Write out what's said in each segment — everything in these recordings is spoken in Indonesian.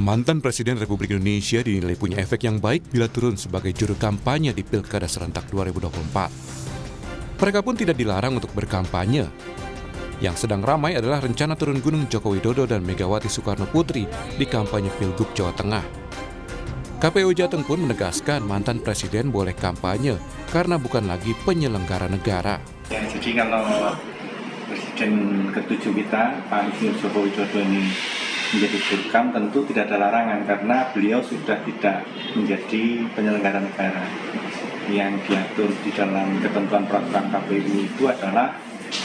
Mantan Presiden Republik Indonesia dinilai punya efek yang baik bila turun sebagai juru kampanye di Pilkada serentak 2024. Mereka pun tidak dilarang untuk berkampanye. Yang sedang ramai adalah rencana turun gunung Joko Widodo dan Megawati Soekarno Putri di kampanye Pilgub Jawa Tengah. KPU Jateng pun menegaskan mantan presiden boleh kampanye karena bukan lagi penyelenggara negara. Ya, jadi kalau Presiden ke-7 kita, Pak Joko Widodo ini menjadi jurkam, tentu tidak ada larangan karena beliau sudah tidak menjadi penyelenggara negara. Yang diatur di dalam ketentuan peraturan KPU itu adalah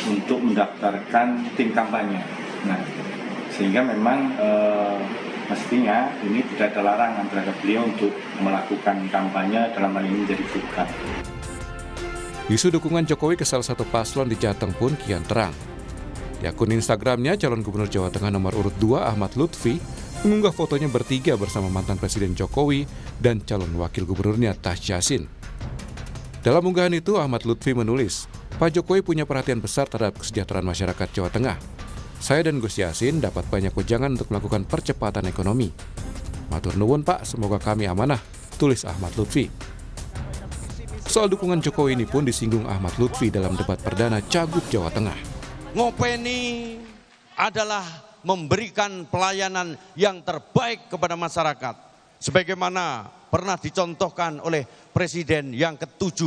untuk mendaftarkan tim kampanye. Nah, sehingga memang mestinya ini tidak ada larangan terhadap beliau untuk melakukan kampanye dalam hal ini menjadi jurkam. Isu dukungan Jokowi ke salah satu paslon di Jateng pun kian terang. Di akun Instagramnya, calon gubernur Jawa Tengah nomor urut 2 Ahmad Lutfi mengunggah fotonya bertiga bersama mantan Presiden Jokowi dan calon wakil gubernurnya Tash Yassin. Dalam unggahan itu, Ahmad Lutfi menulis, Pak Jokowi punya perhatian besar terhadap kesejahteraan masyarakat Jawa Tengah. Saya dan Gus Yassin dapat banyak wejangan untuk melakukan percepatan ekonomi. Matur nuwun Pak, semoga kami amanah, tulis Ahmad Lutfi. Soal dukungan Jokowi ini pun disinggung Ahmad Lutfi dalam debat perdana Cagup Jawa Tengah. Ngopeni adalah memberikan pelayanan yang terbaik kepada masyarakat. Sebagaimana pernah dicontohkan oleh Presiden yang ke-7,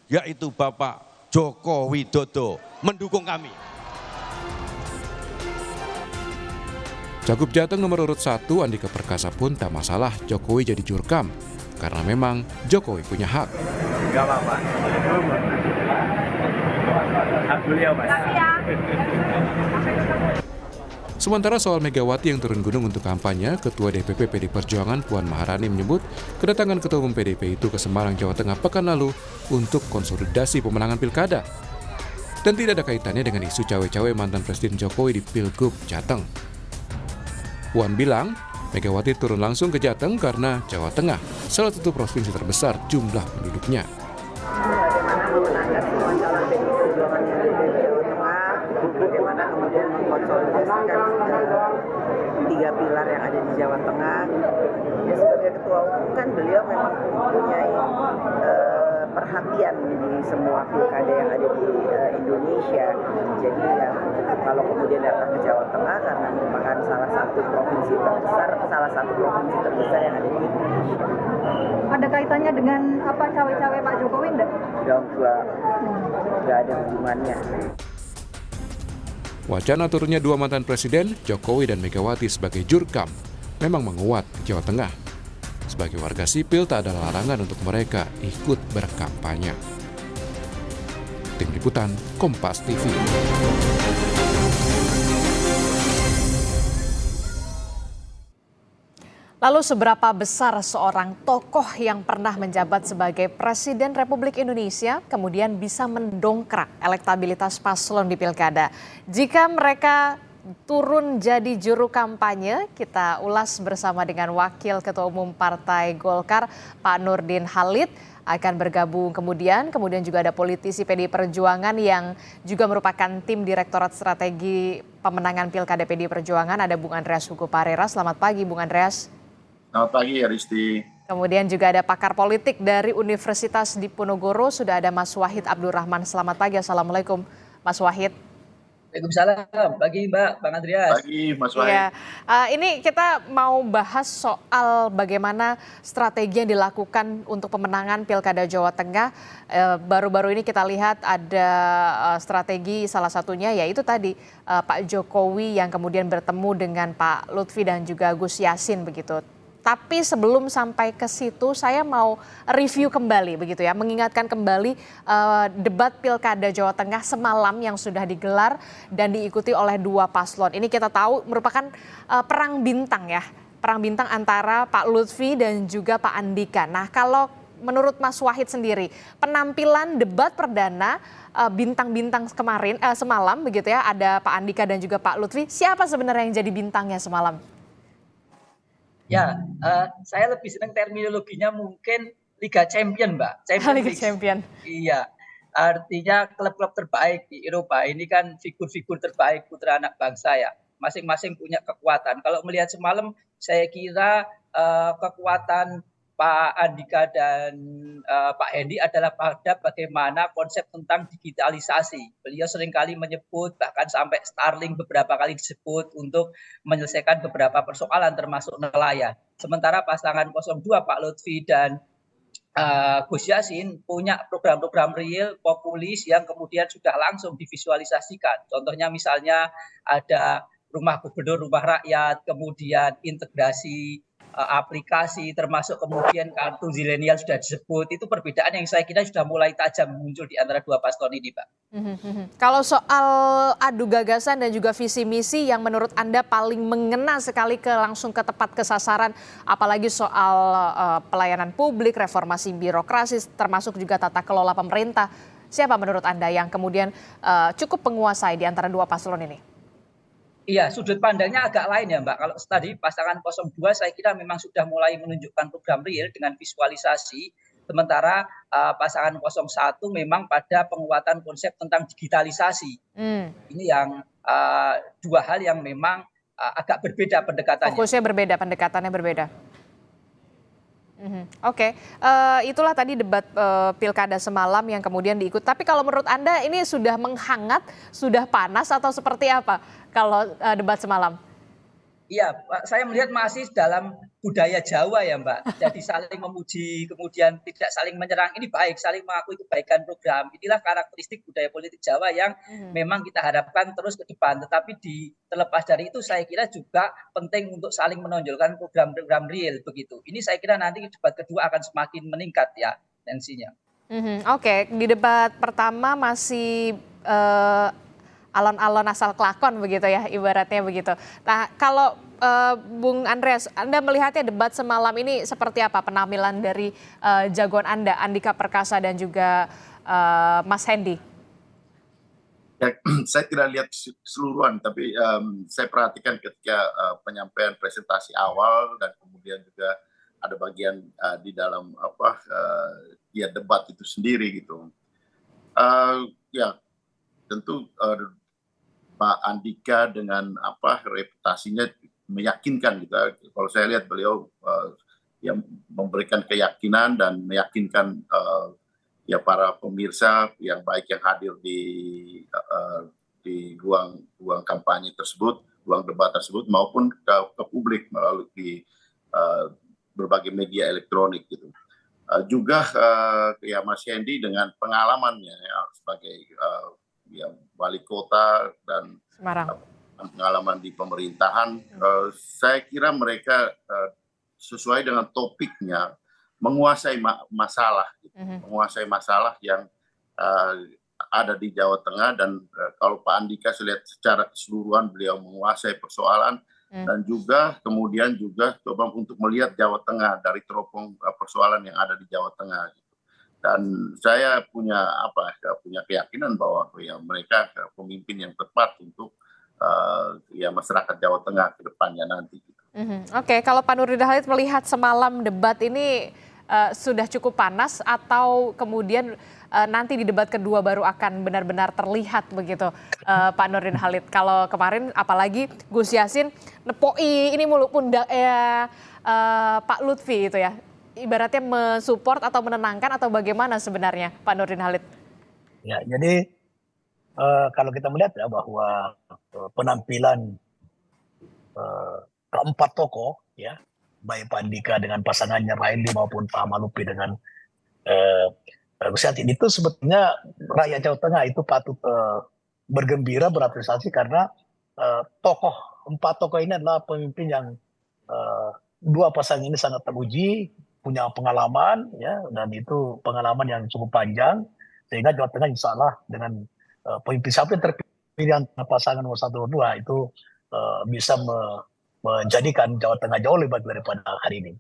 yaitu Bapak Joko Widodo, mendukung kami. Cagup Jateng nomor urut 1 Andika Perkasa pun tak masalah Jokowi jadi jurkam, karena memang Jokowi punya hak. Enggak apa-apa. Hak beliau, Mas. Sementara soal Megawati yang turun gunung untuk kampanye, Ketua DPP PDI Perjuangan Puan Maharani menyebut kedatangan Ketua Umum PDIP itu ke Semarang, Jawa Tengah pekan lalu untuk konsolidasi pemenangan pilkada. Dan tidak ada kaitannya dengan isu cawe-cawe mantan Presiden Jokowi di Pilgub Jateng. Puan bilang, Megawati turun langsung ke Jateng karena Jawa Tengah salah satu provinsi terbesar jumlah penduduknya. Bagaimana memenangkan semua calon PDI Perjuangan yang ada di Jawa Tengah, bagaimana kemudian mengkonsolidasikan tiga pilar yang ada di Jawa Tengah. Ya, sebagai ketua umum kan beliau memang mempunyai perhatian di semua pilkada yang ada di Indonesia. Jadi ya, kalau kemudian datang ke Jawa Tengah karena merupakan salah satu provinsi terbesar yang ada di Indonesia. Ada kaitannya dengan apa cawe-cawe Pak Jokowi enggak? Enggak ada hubungannya. Wacana turunnya dua mantan presiden, Jokowi dan Megawati sebagai jurkam, memang menguat di Jawa Tengah. Sebagai warga sipil tak ada larangan untuk mereka ikut berkampanye. Tim Liputan, Kompas TV. Lalu seberapa besar seorang tokoh yang pernah menjabat sebagai Presiden Republik Indonesia kemudian bisa mendongkrak elektabilitas paslon di pilkada? Jika mereka turun jadi juru kampanye, kita ulas bersama dengan Wakil Ketua Umum Partai Golkar, Pak Nurdin Halid, akan bergabung kemudian juga ada politisi PDI Perjuangan yang juga merupakan tim Direktorat Strategi Pemenangan Pilkada PDI Perjuangan, ada Bung Andreas Hugo Parera. Selamat pagi Bung Andreas. Selamat pagi Aristi. Kemudian juga ada pakar politik dari Universitas Diponegoro, sudah ada Mas Wahid Abdurrahman. Selamat pagi, Assalamualaikum Mas Wahid. Waalaikumsalam, pagi Mbak, Bang Andreas. Pagi Mas Wahid. Ya, ini kita mau bahas soal bagaimana strategi yang dilakukan untuk pemenangan Pilkada Jawa Tengah. Baru-baru ini kita lihat ada strategi salah satunya yaitu tadi Pak Jokowi yang kemudian bertemu dengan Pak Lutfi dan juga Gus Yassin begitu. Tapi sebelum sampai ke situ, saya mau review kembali begitu ya, mengingatkan kembali debat Pilkada Jawa Tengah semalam yang sudah digelar dan diikuti oleh dua paslon. Ini kita tahu merupakan perang bintang ya, perang bintang antara Pak Lutfi dan juga Pak Andika. Nah, kalau menurut Mas Wahid sendiri, penampilan debat perdana bintang-bintang kemarin semalam begitu ya, ada Pak Andika dan juga Pak Lutfi. Siapa sebenarnya yang jadi bintangnya semalam? Ya, saya lebih senang terminologinya mungkin Liga Champion, Mbak. Liga Champion. Iya, artinya klub-klub terbaik di Eropa. Ini kan figur-figur terbaik putra anak bangsa ya. Masing-masing punya kekuatan. Kalau melihat semalam saya kira kekuatan Pak Andika dan Pak Hendy adalah pada bagaimana konsep tentang digitalisasi. Beliau seringkali menyebut, bahkan sampai Starlink beberapa kali disebut untuk menyelesaikan beberapa persoalan termasuk nelayan. Sementara pasangan 02 Pak Lutfi dan Gus Yassin punya program-program real populis yang kemudian sudah langsung divisualisasikan. Contohnya misalnya ada rumah gubernur, rumah rakyat, kemudian integrasi aplikasi, termasuk kemudian kartu zilenial sudah disebut. Itu perbedaan yang saya kira sudah mulai tajam muncul di antara dua paslon ini, Pak. Kalau soal adu gagasan dan juga visi misi yang menurut Anda paling mengena sekali langsung ke tepat ke sasaran, apalagi soal pelayanan publik, reformasi birokrasi, termasuk juga tata kelola pemerintah, siapa menurut Anda yang kemudian cukup menguasai di antara dua paslon ini? Iya, sudut pandangnya agak lain ya, Mbak. Kalau tadi pasangan 02 saya kira memang sudah mulai menunjukkan program real dengan visualisasi, sementara pasangan 01 memang pada penguatan konsep tentang digitalisasi. Ini yang dua hal yang memang agak berbeda pendekatannya. Fokusnya berbeda, pendekatannya berbeda. Oke, itulah tadi debat pilkada semalam yang kemudian diikut. Tapi kalau menurut Anda ini sudah menghangat, sudah panas atau seperti apa kalau debat semalam? Iya, saya melihat masih dalam budaya Jawa ya, Mbak. Jadi saling memuji, kemudian tidak saling menyerang. Ini baik, saling mengakui kebaikan program. Inilah karakteristik budaya politik Jawa yang memang kita harapkan terus ke depan. Tetapi terlepas dari itu, saya kira juga penting untuk saling menonjolkan program-program real begitu. Ini saya kira nanti debat kedua akan semakin meningkat ya tensinya. Oke, di debat pertama masih alon-alon asal kelakon begitu ya, ibaratnya begitu. Nah, kalau Bung Andreas, Anda melihatnya debat semalam ini seperti apa penampilan dari jagoan Anda, Andika Perkasa dan juga Mas Hendy? Ya, saya tidak lihat keseluruhan, tapi saya perhatikan ketika penyampaian presentasi awal dan kemudian juga ada bagian di dalam ya debat itu sendiri gitu. Ya, tentu Pak Andika dengan reputasinya meyakinkan gitu. Kalau saya lihat beliau yang memberikan keyakinan dan meyakinkan ya para pemirsa yang baik yang hadir di ruang kampanye tersebut, ruang debat tersebut maupun ke publik melalui berbagai media elektronik gitu. Juga ya Mas Hendy dengan pengalamannya ya, sebagai ya wali kota dan pengalaman di pemerintahan, saya kira mereka sesuai dengan topiknya menguasai masalah, menguasai masalah yang ada di Jawa Tengah dan kalau Pak Andika saya lihat secara keseluruhan beliau menguasai persoalan dan juga kemudian juga coba untuk melihat Jawa Tengah dari teropong persoalan yang ada di Jawa Tengah. Dan saya punya keyakinan bahwa ya mereka pemimpin yang tepat untuk ya masyarakat Jawa Tengah ke depannya nanti. Oke, kalau Pak Nurdin Halid melihat semalam debat ini sudah cukup panas atau kemudian nanti di debat kedua baru akan benar-benar terlihat begitu Pak Nurdin Halid? Kalau kemarin apalagi Gus Yassin nepoi ini mulu pundak Pak Lutfi itu ya. Ibaratnya mensupport atau menenangkan atau bagaimana sebenarnya Pak Nurdin Halid? Ya, jadi kalau kita melihat ya bahwa penampilan keempat tokoh ya, baik Pak Andika dengan pasangannya Raindi maupun Pak Malupi dengan Gus Yassin itu sebetulnya rakyat Jawa Tengah itu patut bergembira, berapresiasi karena empat tokoh ini adalah pemimpin yang dua pasangan ini sangat teruji, punya pengalaman ya, dan itu pengalaman yang cukup panjang sehingga Jawa Tengah insya Allah dengan pemimpin siapa yang terpilih pasangan nomor 1 dan 2 itu bisa menjadikan Jawa Tengah jauh lebih baik daripada hari ini.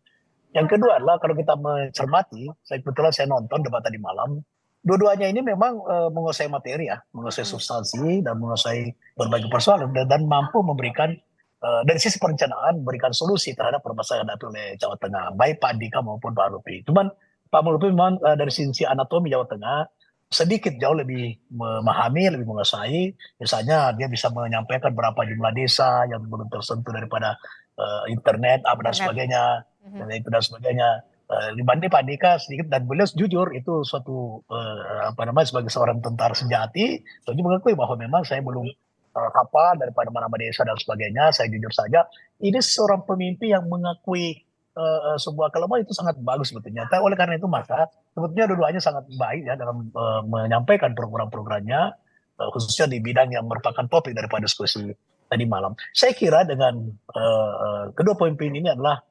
Yang kedua adalah kalau kita mencermati, kebetulan saya nonton debat tadi malam, dua-duanya ini memang menguasai materi ya, menguasai substansi dan menguasai berbagai persoalan dan mampu memberikan dari sisi perencanaan memberikan solusi terhadap permasalahan yang dihadapi oleh Jawa Tengah, baik Pak Andika maupun Pak Malupi. Cuman Pak Malupi memang dari sisi anatomi Jawa Tengah sedikit jauh lebih memahami, lebih menguasai. Misalnya dia bisa menyampaikan berapa jumlah desa yang belum tersentuh daripada internet apa dan sebagainya dan itu dan sebagainya. Dibanding Pak Andika sedikit, dan beliau jujur itu suatu sebagai seorang tentara sejati, saya mengakui bahwa memang saya belum hafal daripada nama desa dan sebagainya. Saya jujur saja, ini seorang pemimpin yang mengakui sebuah kelemahan itu sangat bagus sebetulnya. Tapi oleh karena itu maka sebetulnya dua-duanya sangat baik ya dalam menyampaikan program-programnya, khususnya di bidang yang merupakan topik daripada diskusi tadi malam. Saya kira dengan kedua pemimpin ini adalah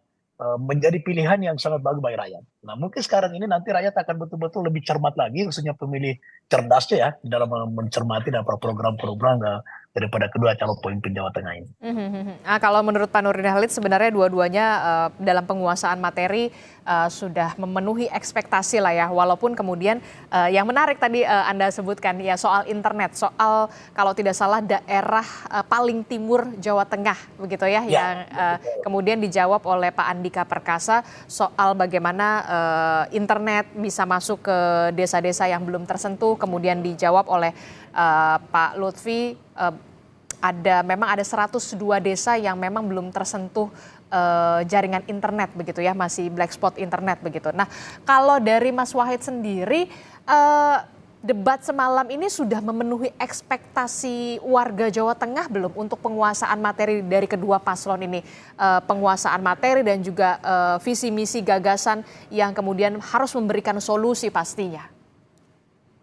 menjadi pilihan yang sangat bagus bagi rakyat. Nah, mungkin sekarang ini nanti rakyat akan betul-betul lebih cermat lagi, khususnya pemilih cerdasnya ya, dalam mencermati dan program-program daripada kedua calon pemimpin Jawa Tengah ini. Kalau menurut Pak Nurdin Halid, sebenarnya dua-duanya dalam penguasaan materi sudah memenuhi ekspektasi lah ya, walaupun kemudian yang menarik tadi Anda sebutkan ya soal internet, soal kalau tidak salah daerah paling timur Jawa Tengah begitu ya, yang kemudian dijawab oleh Pak Andika Perkasa soal bagaimana internet bisa masuk ke desa-desa yang belum tersentuh, kemudian dijawab oleh Pak Lutfi memang ada 102 desa yang memang belum tersentuh jaringan internet begitu ya, masih black spot internet begitu. Nah, kalau dari Mas Wahid sendiri, debat semalam ini sudah memenuhi ekspektasi warga Jawa Tengah belum untuk penguasaan materi dari kedua paslon ini? Penguasaan materi dan juga visi misi gagasan yang kemudian harus memberikan solusi pastinya.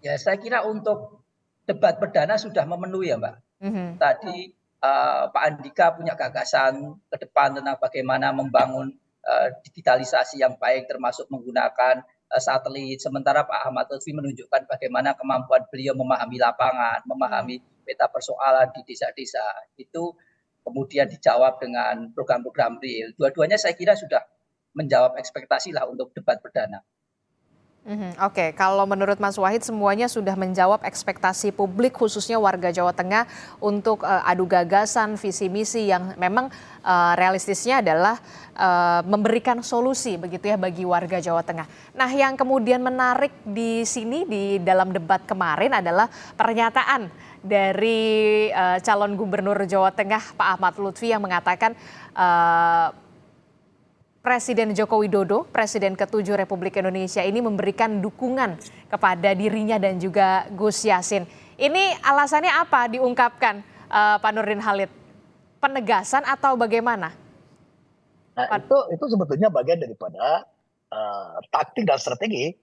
Ya, saya kira untuk debat perdana sudah memenuhi ya Mbak. Tadi Pak Andika punya gagasan ke depan tentang bagaimana membangun digitalisasi yang baik termasuk menggunakan satelit. Sementara Pak Ahmad Lutfi menunjukkan bagaimana kemampuan beliau memahami lapangan, memahami peta persoalan di desa-desa. Itu kemudian dijawab dengan program-program real. Dua-duanya saya kira sudah menjawab ekspektasi lah untuk debat perdana. Oke, kalau menurut Mas Wahid semuanya sudah menjawab ekspektasi publik khususnya warga Jawa Tengah untuk adu gagasan, visi misi yang memang realistisnya adalah memberikan solusi begitu ya bagi warga Jawa Tengah. Nah, yang kemudian menarik di sini di dalam debat kemarin adalah pernyataan dari calon gubernur Jawa Tengah Pak Ahmad Lutfi yang mengatakan Presiden Joko Widodo, Presiden ke-7 Republik Indonesia ini memberikan dukungan kepada dirinya dan juga Gus Yassin. Ini alasannya apa diungkapkan Pak Nurdin Halid? Penegasan atau bagaimana? Nah, itu sebetulnya bagian daripada taktik dan strategi.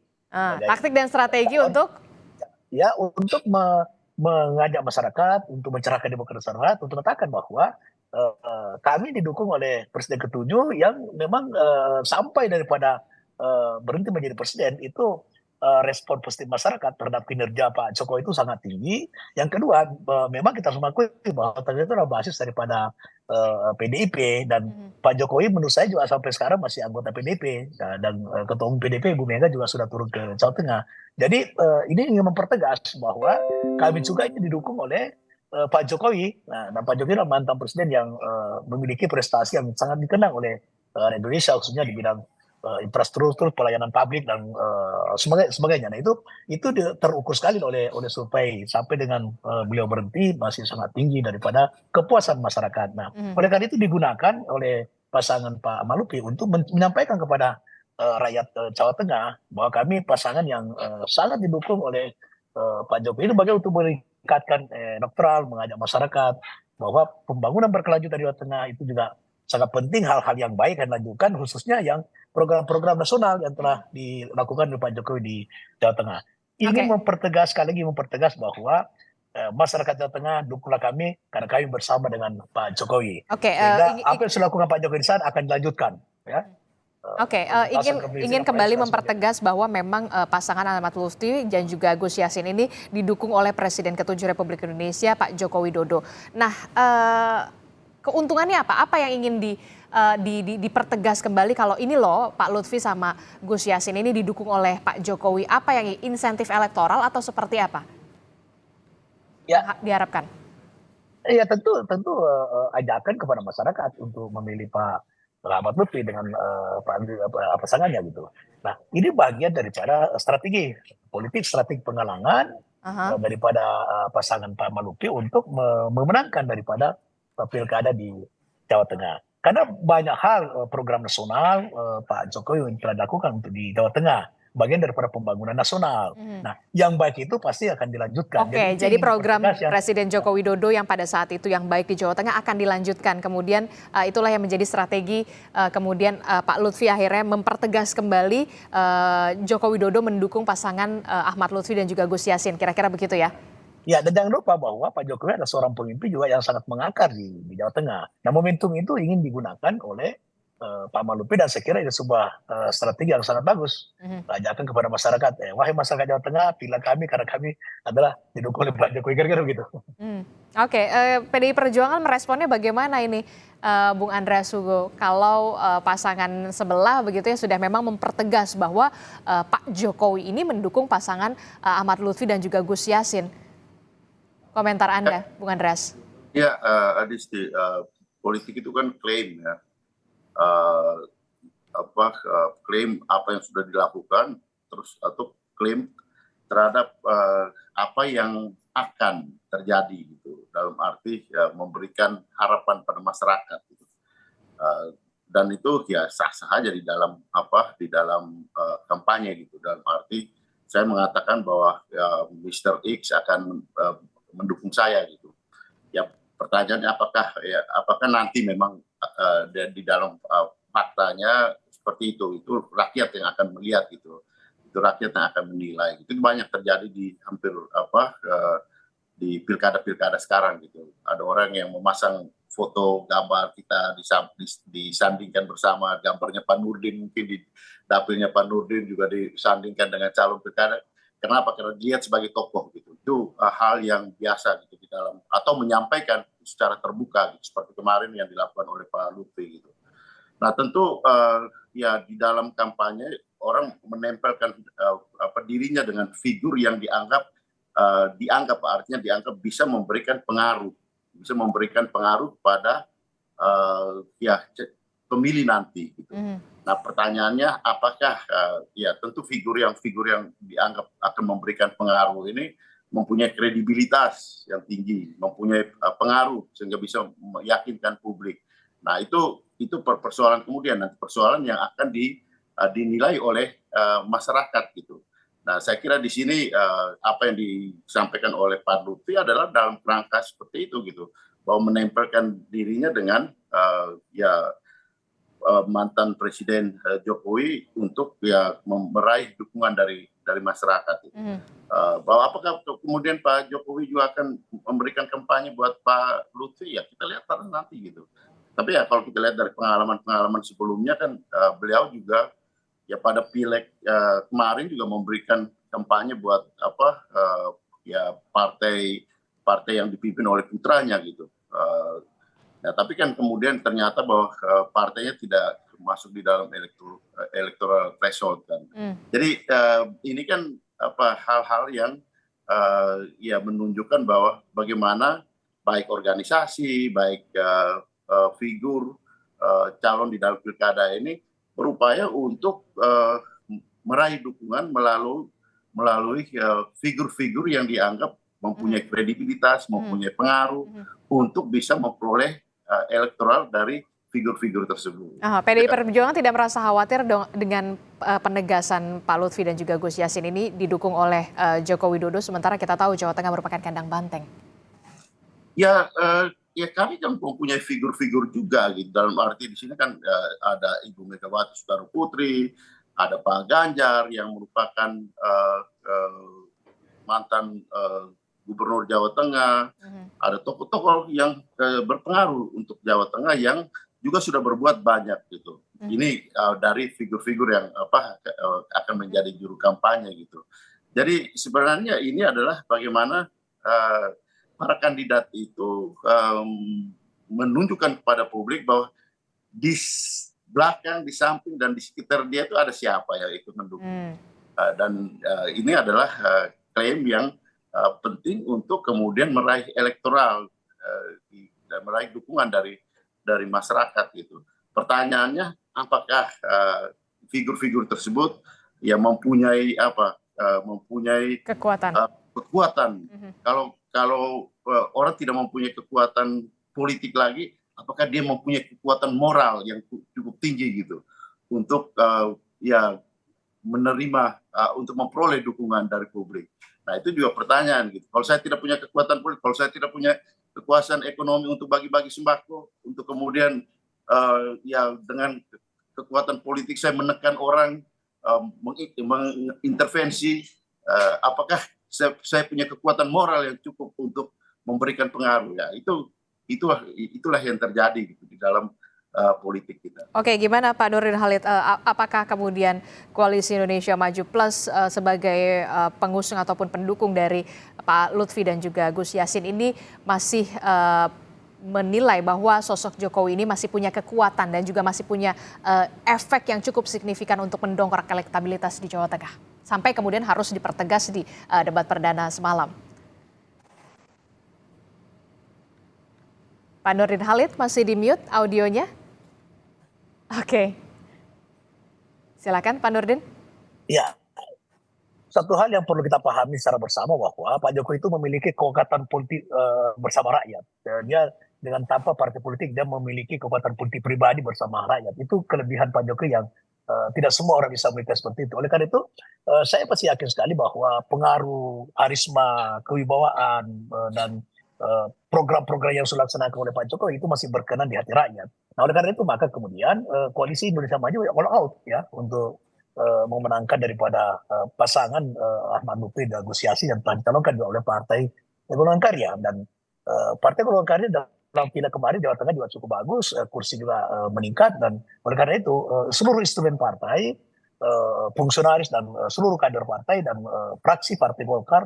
Taktik dan strategi untuk? Ya, untuk mengajak masyarakat, untuk mencerahkan demokrasi masyarakat, untuk mengatakan bahwa kami didukung oleh Presiden ke-7 yang memang sampai daripada berhenti menjadi presiden itu respon positif masyarakat terhadap kinerja Pak Jokowi itu sangat tinggi. Yang kedua, memang kita semua akui bahwa ternyata itu adalah basis daripada PDIP dan Pak Jokowi menurut saya juga sampai sekarang masih anggota PDIP dan Ketua Umum PDIP Ibu Mega juga sudah turun ke Jawa Tengah. Jadi ini ingin mempertegas bahwa kami juga ini didukung oleh Pak Jokowi. Nah, dan Pak Jokowi adalah mantan presiden yang memiliki prestasi yang sangat dikenang oleh Indonesia khususnya di bidang infrastruktur, pelayanan publik dan sebagainya. Nah, itu terukur sekali oleh survei sampai dengan beliau berhenti masih sangat tinggi daripada kepuasan masyarakat. Nah, oleh karena itu digunakan oleh pasangan Pak Malupi untuk menyampaikan kepada rakyat Jawa Tengah bahwa kami pasangan yang sangat didukung oleh Pak Jokowi. Ini bagaimana untuk meningkatkan neutral, mengajak masyarakat bahwa pembangunan berkelanjutan di Jawa Tengah itu juga sangat penting, hal-hal yang baik yang dilakukan khususnya yang program-program nasional yang telah dilakukan oleh Pak Jokowi di Jawa Tengah. Ini sekali lagi mempertegas bahwa masyarakat Jawa Tengah dukunglah kami karena kami bersama dengan Pak Jokowi. Sehingga apa yang sudah dilakukan Pak Jokowi di sana akan dilanjutkan. Ya. Ingin kembali mempertegas bahwa memang pasangan Ahmad Lutfi dan juga Gus Yassin ini didukung oleh Presiden ke-7 Republik Indonesia Pak Joko Widodo. Nah, keuntungannya apa? Apa yang ingin dipertegas kembali kalau ini loh Pak Lutfi sama Gus Yassin ini didukung oleh Pak Jokowi? Apa yang insentif elektoral atau seperti apa? Ya, diharapkan. Iya tentu ajakan kepada masyarakat untuk memilih Pak Ahmad Lutfi dengan pasangannya gitu. Nah, ini bagian daripada strategi politik, strategi penghalangan daripada pasangan Pak Ahmad Lutfi untuk memenangkan daripada pilkada di Jawa Tengah. Karena banyak hal program nasional Pak Jokowi yang telah dilakukan untuk di Jawa Tengah, bagian daripada pembangunan nasional. Nah, yang baik itu pasti akan dilanjutkan. Oke, itu jadi ingin program dipertegas ya. Presiden Joko Widodo yang pada saat itu yang baik di Jawa Tengah akan dilanjutkan. Kemudian itulah yang menjadi strategi kemudian Pak Lutfi akhirnya mempertegas kembali Joko Widodo mendukung pasangan Ahmad Lutfi dan juga Gus Yassin. Kira-kira begitu ya? Ya, dan jangan lupa bahwa Pak Jokowi adalah seorang pemimpin juga yang sangat mengakar di Jawa Tengah. Nah, momentum itu ingin digunakan oleh Pak Malupi dan saya kira itu sebuah strategi yang sangat bagus. Ajakan kepada masyarakat, wahai masyarakat Jawa Tengah, pilih kami karena kami adalah didukung oleh Pak Jokowi, kira-kira begitu. Oke, PDI Perjuangan meresponnya bagaimana ini, Bung Andreas Hugo? Kalau pasangan sebelah begitu ya sudah memang mempertegas bahwa Pak Jokowi ini mendukung pasangan Ahmad Lutfi dan juga Gus Yassin. Komentar Anda, Bung Andreas? Ya, Adisti, politik itu kan klaim ya. Klaim apa yang sudah dilakukan, terus atau klaim terhadap apa yang akan terjadi gitu. Dalam arti memberikan harapan pada masyarakat. Gitu. Dan itu ya sah-sah aja di dalam kampanye gitu. Dalam arti saya mengatakan bahwa Mr. X akan mendukung saya gitu. Ya pertanyaannya apakah nanti memang di dalam faktanya seperti itu rakyat yang akan melihat gitu. Itu rakyat yang akan menilai. Itu banyak terjadi di hampir di pilkada-pilkada sekarang gitu. Ada orang yang memasang foto gambar kita disandingkan bersama gambarnya Pak Nurdin, mungkin di dapilnya Pak Nurdin juga disandingkan dengan calon pilkada. Kenapa? Karena dilihat sebagai tokoh gitu. Itu hal yang biasa gitu di dalam atau menyampaikan secara terbuka gitu, seperti kemarin yang dilakukan oleh Pak Lutfi gitu. Nah tentu ya di dalam kampanye orang menempelkan dirinya dengan figur yang dianggap artinya dianggap bisa memberikan pengaruh pada pemilih nanti gitu. Nah pertanyaannya apakah ya tentu figur yang dianggap akan memberikan pengaruh ini mempunyai kredibilitas yang tinggi, mempunyai pengaruh sehingga bisa meyakinkan publik. Nah itu persoalan kemudian, nanti persoalan yang akan dinilai oleh masyarakat gitu. Nah saya kira di sini apa yang disampaikan oleh Pak Lutfi adalah dalam kerangka seperti itu gitu, bahwa menempelkan dirinya dengan mantan Presiden Jokowi untuk meraih dukungan dari masyarakat. Bahwa apakah kemudian Pak Jokowi juga akan memberikan kampanye buat Pak Lutfi, ya kita lihat nanti gitu. Tapi ya kalau kita lihat dari pengalaman sebelumnya kan beliau juga ya pada pileg kemarin juga memberikan kampanye buat partai yang dipimpin oleh putranya gitu. Nah, tapi kan kemudian ternyata bahwa partainya tidak masuk di dalam electoral threshold kan. Jadi ini kan hal-hal yang menunjukkan bahwa bagaimana baik organisasi, baik figur calon di dalam pilkada ini berupaya untuk meraih dukungan melalui figur-figur yang dianggap mempunyai kredibilitas, mempunyai pengaruh untuk bisa memperoleh elektoral dari figur-figur tersebut. PDI Perjuangan tidak merasa khawatir dengan penegasan Pak Lutfi dan juga Gus Yassin ini didukung oleh Joko Widodo, sementara kita tahu Jawa Tengah merupakan kandang banteng. Ya kami kan mempunyai figur-figur juga gitu. Dalam arti di sini kan ada Ibu Megawati Soekarno Putri, ada Pak Ganjar yang merupakan mantan Gubernur Jawa Tengah, ada tokoh-tokoh yang berpengaruh untuk Jawa Tengah yang juga sudah berbuat banyak gitu. Ini dari figur-figur yang akan menjadi juru kampanye gitu. Jadi sebenarnya ini adalah bagaimana para kandidat itu menunjukkan kepada publik bahwa di belakang, di samping dan di sekitar dia itu ada siapa yang ikut mendukung. Dan ini adalah klaim yang penting untuk kemudian meraih elektoral dan meraih dukungan dari masyarakat gitu. Pertanyaannya apakah figur-figur tersebut ya mempunyai kekuatan. Kalau orang tidak mempunyai kekuatan politik lagi, apakah dia mempunyai kekuatan moral yang cukup tinggi gitu untuk ya menerima untuk memperoleh dukungan dari publik. Nah itu juga pertanyaan gitu. Kalau saya tidak punya kekuatan politik, kalau saya tidak punya kekuasaan ekonomi untuk bagi-bagi sembako, untuk kemudian ya dengan kekuatan politik saya menekan orang, mengintervensi, apakah saya punya kekuatan moral yang cukup untuk memberikan pengaruh? Ya itulah yang terjadi gitu di dalam politik kita. Oke, gimana Pak Nurdin Halid? Apakah kemudian Koalisi Indonesia Maju Plus sebagai pengusung ataupun pendukung dari Pak Lutfi dan juga Gus Yassin ini masih menilai bahwa sosok Jokowi ini masih punya kekuatan dan juga masih punya efek yang cukup signifikan untuk mendongkrak elektabilitas di Jawa Tengah, sampai kemudian harus dipertegas di debat perdana semalam? Pak Nurdin Halid masih di mute audionya. Oke. Silakan Pak Nurdin. Ya, satu hal yang perlu kita pahami secara bersama bahwa Pak Jokowi itu memiliki kekuatan politik bersama rakyat. Dia dengan tanpa partai politik dia memiliki kekuatan politik pribadi bersama rakyat. Itu kelebihan Pak Jokowi yang tidak semua orang bisa memiliki seperti itu. Oleh karena itu, saya pasti yakin sekali bahwa pengaruh, karisma, kewibawaan dan program-program yang sudah dilaksanakan oleh Pak Jokowi itu masih berkenan di hati rakyat. Nah, oleh karena itu maka kemudian Koalisi Indonesia Maju all out ya untuk memenangkan daripada pasangan Ahmad Lutfi dan Gus Yassin yang telah dicalonkan oleh Partai Golongan Karya, dan Partai Golongan Karya dalam pileg kemarin Jawa Tengah juga cukup bagus, kursi juga meningkat, dan oleh karena itu seluruh instrumen partai, fungsionaris dan seluruh kader partai dan fraksi Partai Golkar,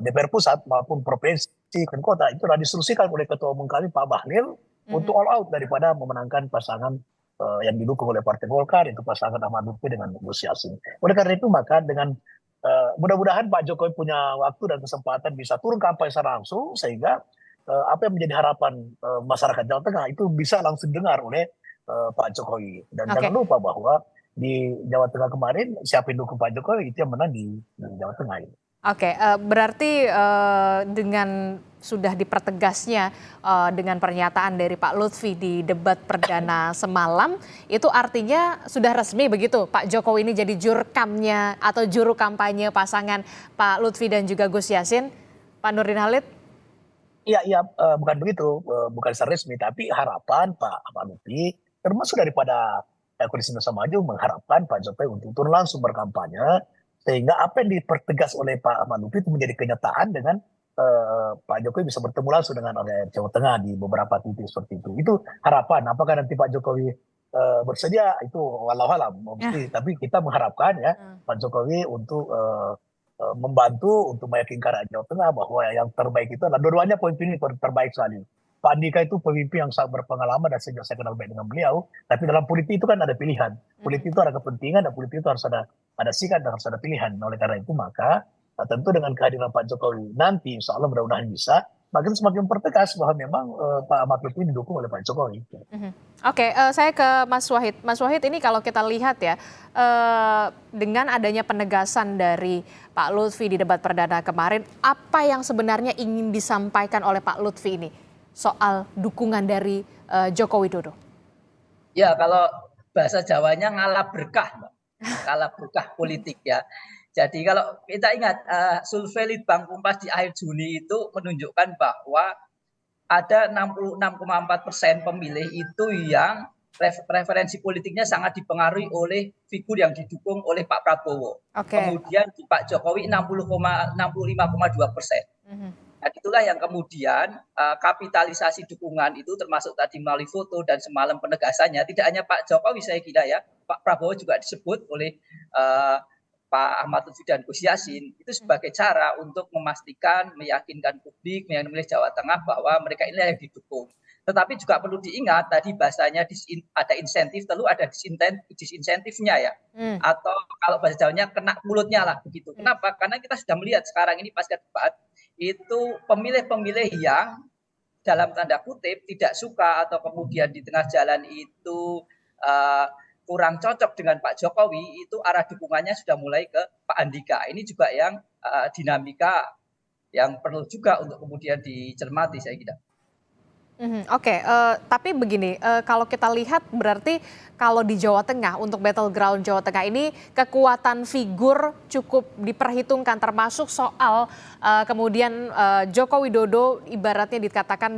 DPR pusat maupun provinsi dan kota itu sudah diinstruksikan oleh Ketua Umum kami Pak Bahlil untuk all out daripada memenangkan pasangan yang didukung oleh Partai Golkar, itu pasangan Ahmad Lutfi dengan Gus Yassin. Oleh karena itu maka dengan mudah-mudahan Pak Jokowi punya waktu dan kesempatan bisa turun kampanye secara langsung, sehingga apa yang menjadi harapan masyarakat Jawa Tengah itu bisa langsung dengar oleh Pak Jokowi. Dan jangan lupa bahwa di Jawa Tengah kemarin siapa yang dukung Pak Jokowi itu yang menang di Jawa Tengah ini. Oke, berarti dengan sudah dipertegasnya dengan pernyataan dari Pak Lutfi di debat perdana semalam, itu artinya sudah resmi begitu Pak Jokowi ini jadi jurkamnya atau juru kampanye pasangan Pak Lutfi dan juga Gus Yassin, Pak Nurdin Halid? Iya, bukan begitu, bukan secara resmi, tapi harapan Pak Ahmad Lutfi termasuk daripada Koalisi Indonesia Maju mengharapkan Pak Jokowi untuk turun langsung berkampanye, sehingga apa yang dipertegas oleh Pak Ahmad Lutfi itu menjadi kenyataan dengan Pak Jokowi bisa bertemu langsung dengan rakyat Jawa Tengah di beberapa titik seperti itu. Itu harapan. Apakah nanti Pak Jokowi bersedia itu walau alam, tapi kita mengharapkan ya Pak Jokowi untuk membantu untuk meyakinkan rakyat Jawa Tengah bahwa yang terbaik itu adalah dua-duanya pemimpin terbaik sekali. Pak Andika itu pemimpin yang sangat berpengalaman dan sejak saya kenal baik dengan beliau. Tapi dalam politik itu kan ada pilihan. Politik itu ada kepentingan dan politik itu harus ada sikap dan harus ada pilihan. Nah, oleh karena itu maka tentu dengan kehadiran Pak Jokowi nanti insya Allah mudah-mudahan bisa makin semakin pertegas bahwa memang Pak Ahmad Lutfi didukung oleh Pak Jokowi. Oke, saya ke Mas Wahid. Mas Wahid, ini kalau kita lihat ya, dengan adanya penegasan dari Pak Lutfi di debat perdana kemarin, apa yang sebenarnya ingin disampaikan oleh Pak Lutfi ini soal dukungan dari Joko Widodo? Ya, kalau bahasa Jawanya ngalah berkah, Mbak. Ngalah berkah politik ya. Jadi kalau kita ingat survei Litbang Kompas di akhir Juni itu menunjukkan bahwa ada 66,4% pemilih itu yang preferensi politiknya sangat dipengaruhi oleh figur yang didukung oleh Pak Prabowo. Kemudian di Pak Jokowi 65,2%. Nah, itulah yang kemudian kapitalisasi dukungan itu termasuk tadi melalui foto dan semalam penegasannya tidak hanya Pak Jokowi saya kira ya, Pak Prabowo juga disebut oleh Pak Ahmad Lutfi dan Gus Yassin itu sebagai cara untuk memastikan, meyakinkan publik yang memilih Jawa Tengah bahwa mereka ini yang didukung. Tetapi juga perlu diingat tadi bahasanya ada insentif, lalu ada disinsentifnya ya. Atau kalau bahasa Jawanya kena mulutnya lah begitu. Kenapa? Karena kita sudah melihat sekarang ini pasca debat itu pemilih-pemilih yang dalam tanda kutip tidak suka atau kemudian di tengah jalan itu kurang cocok dengan Pak Jokowi, itu arah dukungannya sudah mulai ke Pak Andika. Ini juga yang dinamika yang perlu juga untuk kemudian dicermati saya kira. Oke, tapi begini, kalau kita lihat berarti kalau di Jawa Tengah untuk battleground Jawa Tengah ini kekuatan figur cukup diperhitungkan termasuk soal kemudian Joko Widodo ibaratnya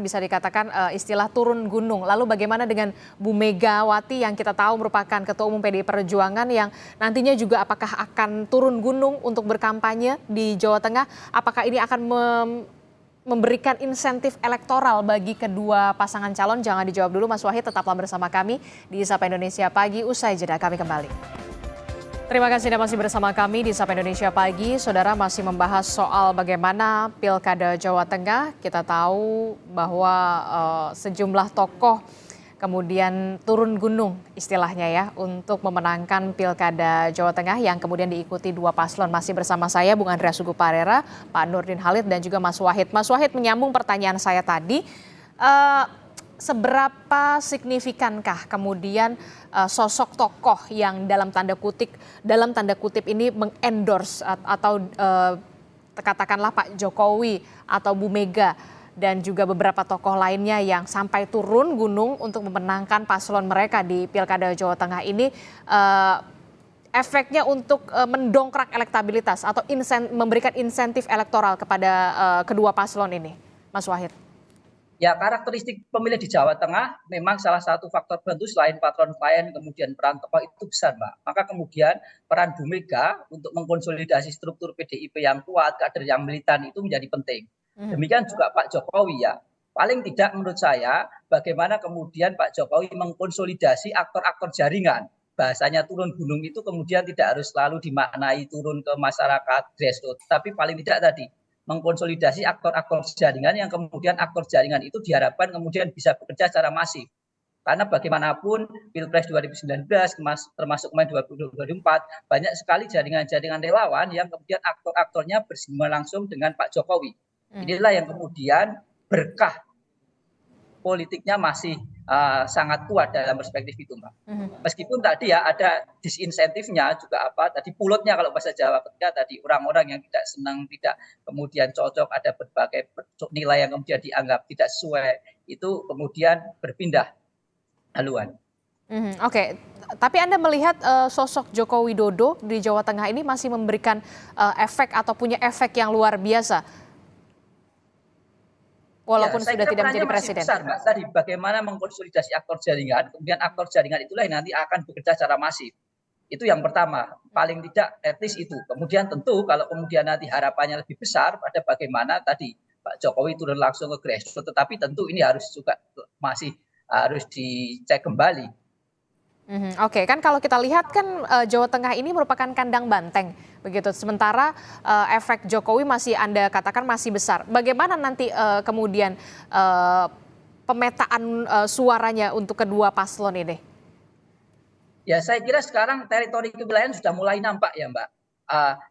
bisa dikatakan istilah turun gunung. Lalu bagaimana dengan Bu Megawati yang kita tahu merupakan Ketua Umum PDI Perjuangan yang nantinya juga apakah akan turun gunung untuk berkampanye di Jawa Tengah? Apakah ini akan memberikan insentif elektoral bagi kedua pasangan calon? Jangan dijawab dulu Mas Wahid, tetaplah bersama kami di Sapa Indonesia Pagi, usai jeda kami kembali. Terima kasih Anda masih bersama kami di Sapa Indonesia Pagi. Saudara, masih membahas soal bagaimana Pilkada Jawa Tengah. Kita tahu bahwa sejumlah tokoh kemudian turun gunung istilahnya ya untuk memenangkan Pilkada Jawa Tengah yang kemudian diikuti dua paslon. Masih bersama saya Bung Andreas Hugo Parera, Pak Nurdin Halid dan juga Mas Wahid. Mas Wahid, menyambung pertanyaan saya tadi, seberapa signifikankah kemudian sosok tokoh yang dalam tanda kutip ini mengendorse atau katakanlah Pak Jokowi atau Bu Mega dan juga beberapa tokoh lainnya yang sampai turun gunung untuk memenangkan paslon mereka di Pilkada Jawa Tengah ini, efeknya untuk mendongkrak elektabilitas atau memberikan insentif elektoral kepada kedua paslon ini, Mas Wahid? Ya, karakteristik pemilih di Jawa Tengah memang salah satu faktor penentu selain patron klien, kemudian peran tokoh itu besar, Mbak. Maka kemudian peran Bu Mega untuk mengkonsolidasi struktur PDIP yang kuat, kader yang militan itu menjadi penting. Demikian juga Pak Jokowi ya. Paling tidak menurut saya bagaimana kemudian Pak Jokowi mengkonsolidasi aktor-aktor jaringan. Bahasanya turun gunung itu kemudian tidak harus selalu dimaknai turun ke masyarakat grassroots. Tapi paling tidak tadi mengkonsolidasi aktor-aktor jaringan yang kemudian aktor jaringan itu diharapkan kemudian bisa bekerja secara masif. Karena bagaimanapun Pilpres 2019 termasuk Mei 2024 banyak sekali jaringan-jaringan relawan yang kemudian aktor-aktornya bersinggungan langsung dengan Pak Jokowi. Inilah yang kemudian berkah politiknya masih sangat kuat dalam perspektif itu, Mbak. Meskipun tadi ya ada disinsentifnya juga tadi pulutnya kalau bahasa Jawa ketika tadi orang-orang yang tidak senang, tidak kemudian cocok, ada berbagai nilai yang kemudian dianggap tidak sesuai, itu kemudian berpindah haluan. Oke, tapi Anda melihat sosok Joko Widodo di Jawa Tengah ini masih memberikan efek atau punya efek yang luar biasa? Walaupun ya, sudah tidak menjadi presiden. Besar, Mbak. Tadi bagaimana mengkonsolidasi aktor jaringan, kemudian aktor jaringan itulah yang nanti akan bekerja secara masif. Itu yang pertama, paling tidak etis itu. Kemudian tentu kalau kemudian nanti harapannya lebih besar pada bagaimana tadi Pak Jokowi turun langsung ke grassroots, tetapi tentu ini harus juga masih harus dicek kembali. Oke, kan kalau kita lihat kan Jawa Tengah ini merupakan kandang banteng begitu. Sementara efek Jokowi masih Anda katakan masih besar. Bagaimana nanti kemudian pemetaan suaranya untuk kedua paslon ini? Ya, saya kira sekarang teritori kewilayahan sudah mulai nampak ya, Mbak.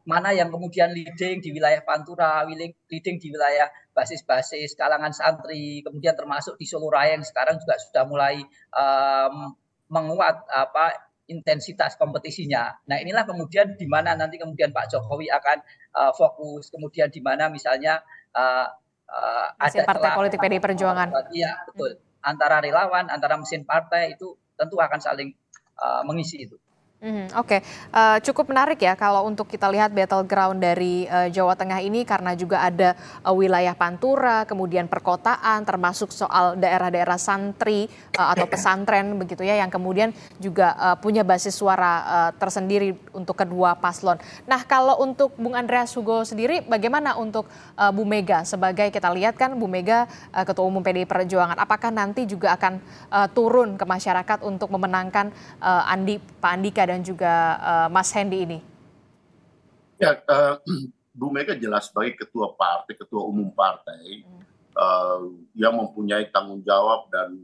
Mana yang kemudian leading di wilayah Pantura, leading di wilayah basis-basis kalangan santri, kemudian termasuk di Solo Raya yang sekarang juga sudah mulai menguat intensitas kompetisinya. Nah, inilah kemudian di mana nanti kemudian Pak Jokowi akan fokus, kemudian di mana misalnya ada partai politik PDI Perjuangan. Iya, betul. Antara relawan, antara mesin partai itu tentu akan saling mengisi itu. Oke, cukup menarik ya kalau untuk kita lihat battleground dari Jawa Tengah ini karena juga ada wilayah Pantura, kemudian perkotaan, termasuk soal daerah-daerah santri atau pesantren begitu ya yang kemudian juga punya basis suara tersendiri untuk kedua paslon. Nah, kalau untuk Bung Andreas Hugo sendiri, bagaimana untuk Bu Mega sebagai kita lihat kan Bu Mega Ketua Umum PDI Perjuangan, apakah nanti juga akan turun ke masyarakat untuk memenangkan Pak Andika dan juga Mas Hendy ini? Ya, Bu Mega jelas sebagai ketua partai, ketua umum partai yang mempunyai tanggung jawab dan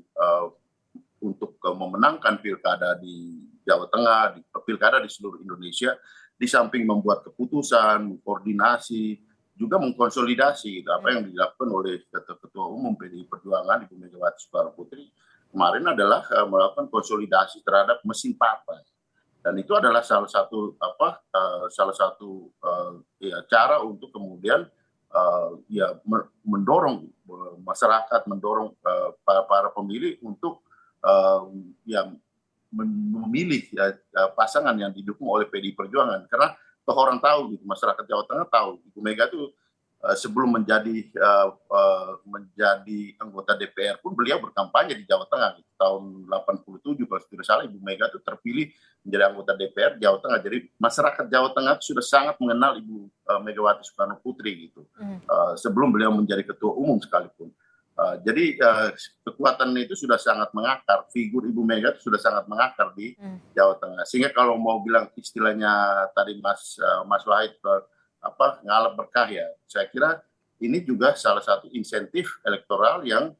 untuk memenangkan pilkada di Jawa Tengah, di pilkada di seluruh Indonesia, di samping membuat keputusan, koordinasi, juga mengkonsolidasi apa yang dilakukan oleh ketua umum PDI Perjuangan Ibu Megawati Soekarno Putri kemarin adalah melakukan konsolidasi terhadap mesin partai. Dan itu adalah salah satu cara untuk kemudian ya mendorong masyarakat, mendorong para pemilih untuk yang memilih pasangan yang didukung oleh PDI Perjuangan, karena toh orang tahu gitu, masyarakat Jawa Tengah tahu Ibu Mega itu sebelum menjadi anggota DPR pun beliau berkampanye di Jawa Tengah gitu. Tahun 87 kalau tidak salah Ibu Mega itu terpilih menjadi anggota DPR Jawa Tengah. Jadi masyarakat Jawa Tengah itu sudah sangat mengenal Ibu Megawati Soekarno Putri gitu sebelum beliau menjadi ketua umum sekalipun. Jadi kekuatan itu sudah sangat mengakar, figur Ibu Mega itu sudah sangat mengakar di Jawa Tengah. Sehingga kalau mau bilang istilahnya tadi Mas Wahid ngalap berkah ya, saya kira ini juga salah satu insentif elektoral yang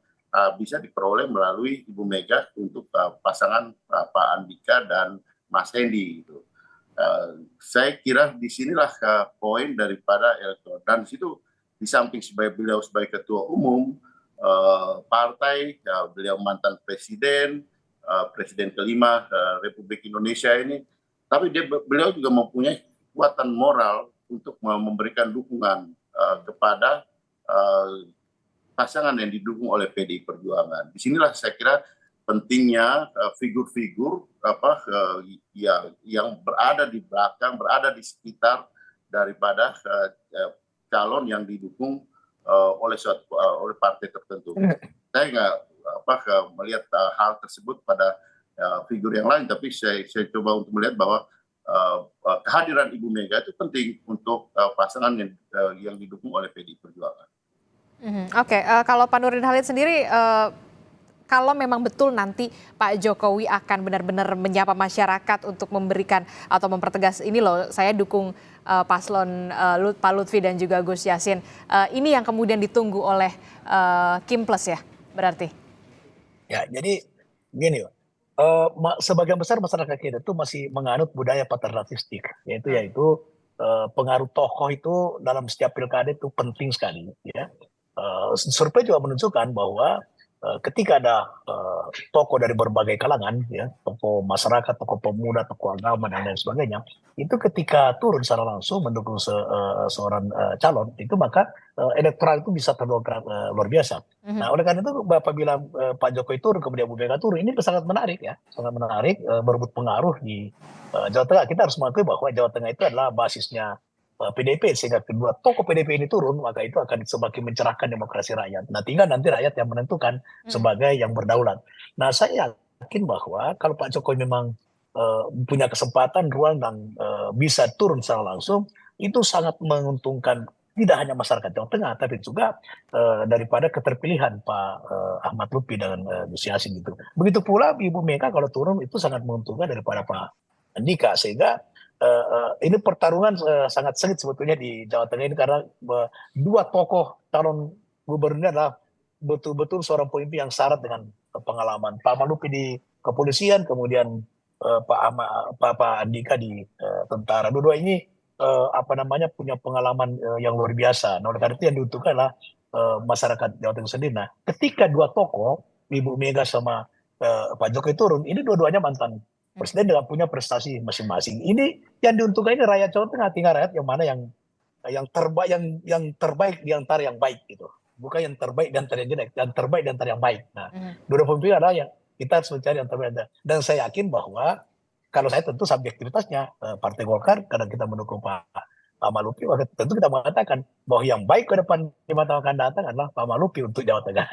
bisa diperoleh melalui Ibu Mega untuk pasangan Pak Andika dan Mas Hendi gitu. Saya kira disinilah poin daripada elektoral, dan situ di samping beliau sebagai ketua umum partai, ya, beliau mantan presiden kelima Republik Indonesia ini, tapi beliau juga mempunyai kekuatan moral untuk memberikan dukungan kepada pasangan yang didukung oleh PDI Perjuangan. Disinilah saya kira pentingnya figur-figur yang berada di belakang, berada di sekitar daripada calon yang didukung oleh partai tertentu. Saya nggak melihat hal tersebut pada figur yang lain, tapi saya coba untuk melihat bahwa kehadiran Ibu Mega itu penting untuk pasangan yang didukung oleh PDI Perjuangan. Oke, kalau Pak Nurdin Halid sendiri, kalau memang betul nanti Pak Jokowi akan benar-benar menyapa masyarakat untuk memberikan atau mempertegas ini loh, saya dukung paslon Pak Lutfi dan juga Gus Yassin. Ini yang kemudian ditunggu oleh Kim Plus ya, berarti? Ya, jadi gini, sebagian besar masyarakat kita itu masih menganut budaya paternalistik, yaitu pengaruh tokoh itu dalam setiap pilkada itu penting sekali. Ya. Survei juga menunjukkan bahwa ketika ada tokoh dari berbagai kalangan, ya, tokoh masyarakat, tokoh pemuda, tokoh agama dan lain sebagainya, itu ketika turun secara langsung mendukung seorang calon, itu maka elektoral itu bisa terdongkrak luar biasa. Nah, oleh karena itu Bapak bilang Pak Jokowi turun, kemudian Bu Mega turun, ini sangat menarik ya, sangat menarik, berebut pengaruh di Jawa Tengah. Kita harus mengakui bahwa Jawa Tengah itu adalah basisnya PDIP, sehingga kedua tokoh PDIP ini turun, maka itu akan semakin mencerahkan demokrasi rakyat. Nah, tinggal nanti rakyat yang menentukan sebagai yang berdaulat. Nah, saya yakin bahwa kalau Pak Jokowi memang punya kesempatan, ruang, dan bisa turun secara langsung, itu sangat menguntungkan tidak hanya masyarakat Jawa Tengah, tapi juga daripada keterpilihan Pak Ahmad Lutfi dan Gus Yassin gitu. Begitu pula Ibu Mega kalau turun itu sangat menguntungkan daripada Pak Andika, sehingga ini pertarungan sangat sengit sebetulnya di Jawa Tengah ini, karena dua tokoh calon gubernur adalah betul-betul seorang pemimpin yang syarat dengan pengalaman. Pak Lutfi di kepolisian, kemudian Pak Andika di tentara. Dua-dua ini punya pengalaman yang luar biasa. Nah, oleh karena itu yang diuntungkan adalah masyarakat Jawa Tengah sendiri. Nah, ketika dua tokoh, Ibu Mega sama Pak Jokowi turun, ini dua-duanya mantan presiden dengan punya prestasi masing-masing. Ini yang diuntungkan ini rakyat Jawa Tengah, tinggal rakyat yang mana yang terbaik di antara yang baik gitu. Bukan yang terbaik di antara yang jelek, yang terbaik di antara yang baik. Nah, dua pemimpin adalah yang kita harus mencari yang terbaik. Dan saya yakin bahwa kalau saya tentu subjektivitasnya Partai Golkar, karena kita mendukung Pak Lutfi, maka tentu kita mengatakan bahwa yang baik ke depan 5 tahun akan datang adalah Pak Lutfi untuk Jawa Tengah.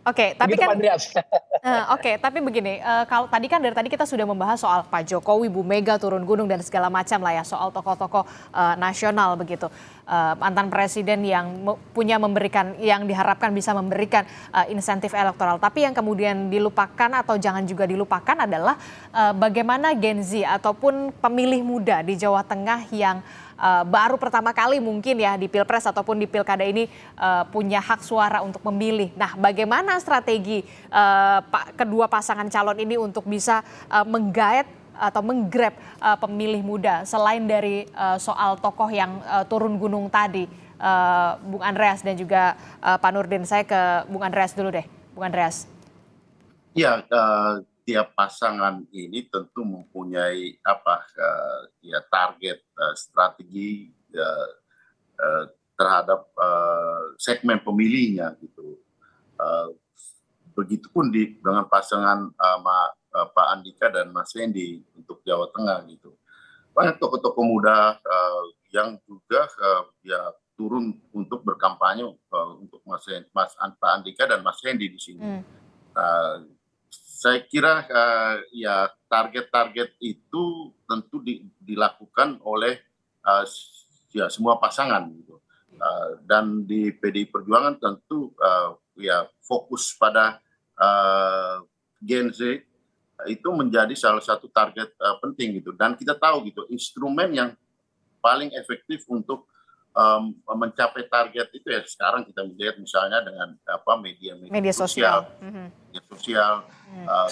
Oke, tapi begitu, kan tapi begini, kalau tadi kan dari tadi kita sudah membahas soal Pak Jokowi, Bu Mega turun gunung dan segala macam lah ya, soal tokoh-tokoh nasional begitu, mantan presiden yang memberikan, yang diharapkan bisa memberikan insentif elektoral. Tapi yang kemudian dilupakan atau jangan juga dilupakan adalah bagaimana Gen Z ataupun pemilih muda di Jawa Tengah yang baru pertama kali mungkin ya di Pilpres ataupun di Pilkada ini punya hak suara untuk memilih. Nah, bagaimana strategi kedua pasangan calon ini untuk bisa menggait atau menggrab pemilih muda selain dari soal tokoh yang turun gunung tadi, Bung Andreas dan juga Pak Nurdin. Saya ke Bung Andreas dulu deh, Bung Andreas. Ya, tiap pasangan ini tentu mempunyai target, strategi, terhadap segmen pemilihnya gitu. Begitupun dengan pasangan Pak Andika dan Mas Hendi untuk Jawa Tengah gitu. Banyak tokoh-tokoh muda yang juga ya turun untuk berkampanye untuk Pak Andika dan Mas Hendi di sini. Saya kira ya target-target itu tentu dilakukan oleh ya semua pasangan gitu. Dan di PDI Perjuangan tentu ya fokus pada Gen Z itu menjadi salah satu target penting gitu. Dan kita tahu gitu instrumen yang paling efektif untuk mencapai target itu ya sekarang kita melihat misalnya dengan media sosial. Media sosial.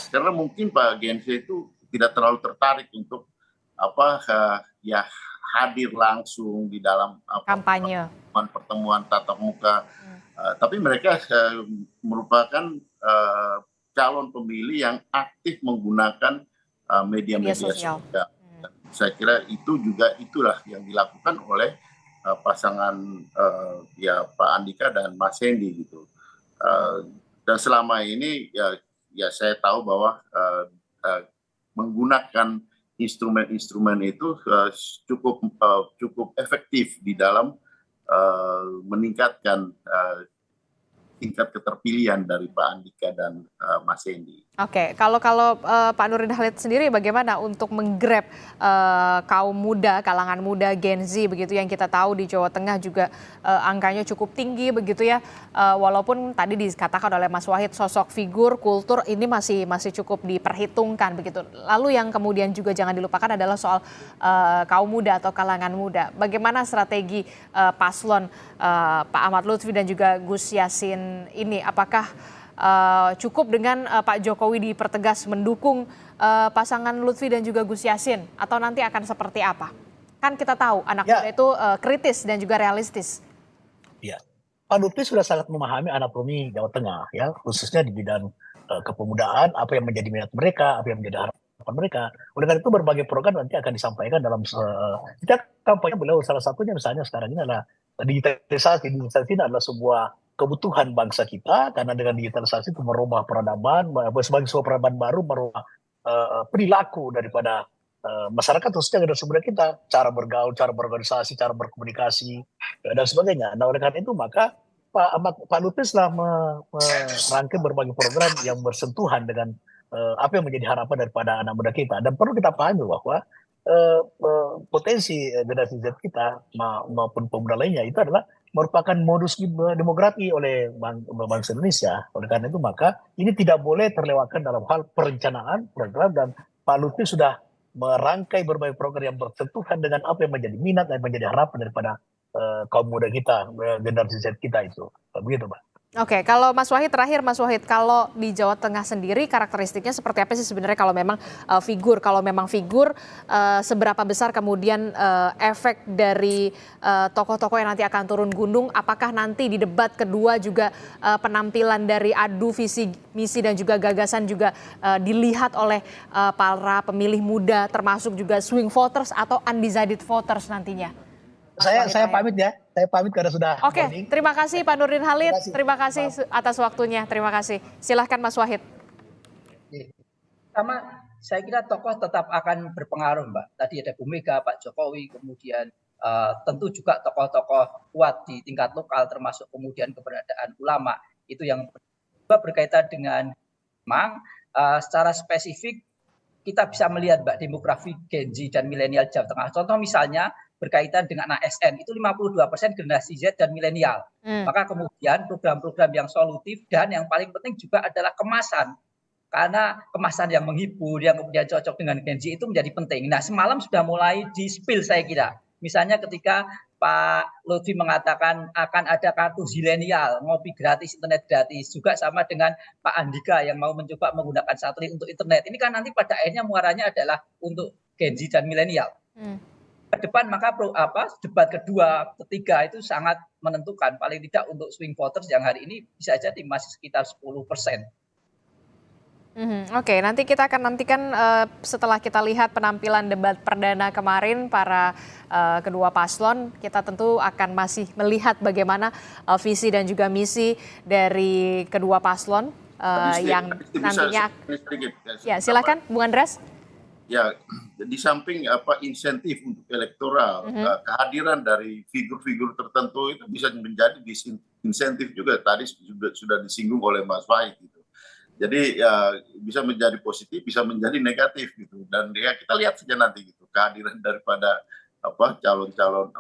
Karena mungkin Pak Gen Z itu tidak terlalu tertarik untuk ya hadir langsung di dalam kampanye pertemuan tatap muka. Tapi mereka merupakan calon pemilih yang aktif menggunakan media-media sosial. Saya kira itulah yang dilakukan oleh pasangan ya Pak Andika dan Mas Hendi gitu. Dan selama ini ya saya tahu bahwa menggunakan instrumen-instrumen itu cukup efektif di dalam meningkatkan tingkat keterpilihan dari Pak Andika dan Mas Hendi. Oke, kalau Pak Nurdin Halid sendiri bagaimana untuk menggrab kaum muda, kalangan muda Gen Z begitu yang kita tahu di Jawa Tengah juga angkanya cukup tinggi begitu ya. Walaupun tadi dikatakan oleh Mas Wahid sosok figur kultur ini masih cukup diperhitungkan begitu. Lalu yang kemudian juga jangan dilupakan adalah soal kaum muda atau kalangan muda. Bagaimana strategi paslon Pak Ahmad Lutfi dan juga Gus Yassin ini? Apakah cukup dengan Pak Jokowi dipertegas mendukung pasangan Lutfi dan juga Gus Yassin atau nanti akan seperti apa? Kan kita tahu anak muda itu kritis dan juga realistis. Ya, Pak Lutfi sudah sangat memahami anatomi Jawa Tengah ya, khususnya di bidang kepemudaan, apa yang menjadi minat mereka, apa yang menjadi harapan mereka. Oleh karena itu berbagai program nanti akan disampaikan dalam setiap kampanye beliau. Salah satunya misalnya sekarang ini adalah digitalisasi. Digitalisasi ini adalah sebuah kebutuhan bangsa kita karena dengan digitalisasi itu merubah peradaban, sebagai sebuah peradaban baru, merubah perilaku daripada masyarakat khususnya generasi muda kita, cara bergaul, cara berorganisasi, cara berkomunikasi dan sebagainya. Nah oleh karena itu maka Pak Lutfi telah merangkai berbagai program yang bersentuhan dengan apa yang menjadi harapan daripada anak muda kita. Dan perlu kita pahami bahwa potensi generasi Z kita maupun pemuda lainnya itu adalah merupakan modus demografi oleh bangsa Indonesia. Oleh karena itu maka ini tidak boleh terlewatkan dalam hal perencanaan program, dan Pak Lutfi sudah merangkai berbagai program yang bersentuhan dengan apa yang menjadi minat dan menjadi harapan daripada kaum muda kita, generasi Z kita itu. Begitu, Pak. Oke, kalau Mas Wahid terakhir, Mas Wahid, kalau di Jawa Tengah sendiri karakteristiknya seperti apa sih sebenarnya kalau memang figur? Kalau memang figur, seberapa besar kemudian efek dari tokoh-tokoh yang nanti akan turun gunung? Apakah nanti di debat kedua juga penampilan dari adu visi, misi dan juga gagasan juga dilihat oleh para pemilih muda, termasuk juga swing voters atau undecided voters nantinya? Saya pamit ya. Saya pamit karena sudah. Oke, terima kasih Pak Nurdin Halid. Terima kasih atas waktunya. Terima kasih. Silahkan Mas Wahid. Sama, saya kira tokoh tetap akan berpengaruh, Mbak. Tadi ada Bu Mega, Pak Jokowi, kemudian tentu juga tokoh-tokoh kuat di tingkat lokal, termasuk kemudian keberadaan ulama. Itu yang berkaitan dengan memang secara spesifik kita bisa melihat, Mbak, demografi Gen Z dan milenial Jawa Tengah. Contoh misalnya berkaitan dengan ASN, itu 52% generasi Z dan milenial. Maka kemudian program-program yang solutif dan yang paling penting juga adalah kemasan. Karena kemasan yang menghibur, yang kemudian cocok dengan Gen Z itu menjadi penting. Nah, semalam sudah mulai di-spill saya kira. Misalnya ketika Pak Lutfi mengatakan akan ada kartu zilenial, ngopi gratis, internet gratis. Juga sama dengan Pak Andika yang mau mencoba menggunakan satelit untuk internet. Ini kan nanti pada akhirnya muaranya adalah untuk Gen Z dan milenial. Ke depan maka debat kedua, ketiga itu sangat menentukan. Paling tidak untuk swing voters yang hari ini bisa jadi masih sekitar 10%. Oke, nanti kita akan nantikan setelah kita lihat penampilan debat perdana kemarin para kedua paslon, kita tentu akan masih melihat bagaimana visi dan juga misi dari kedua paslon yang nantinya. Ya, silakan, Bung Andreas. Ya, di samping insentif untuk elektoral, kehadiran dari figur-figur tertentu itu bisa menjadi disinsentif juga. Tadi sudah disinggung oleh Mas Wahid gitu. Jadi ya bisa menjadi positif, bisa menjadi negatif gitu. Dan ya kita lihat saja nanti gitu kehadiran daripada calon-calon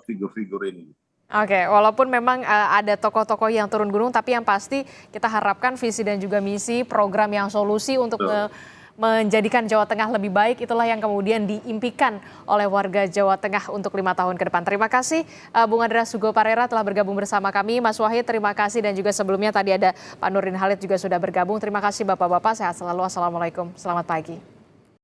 figur-figur ini. Oke, walaupun memang ada tokoh-tokoh yang turun gunung, tapi yang pasti kita harapkan visi dan juga misi, program yang solusi untuk menjadikan Jawa Tengah lebih baik, itulah yang kemudian diimpikan oleh warga Jawa Tengah untuk 5 tahun ke depan. Terima kasih Bung Andreas Hugo Parera telah bergabung bersama kami. Mas Wahid, terima kasih, dan juga sebelumnya tadi ada Pak Nurdin Halid juga sudah bergabung. Terima kasih Bapak-Bapak, sehat selalu. Assalamualaikum, selamat pagi.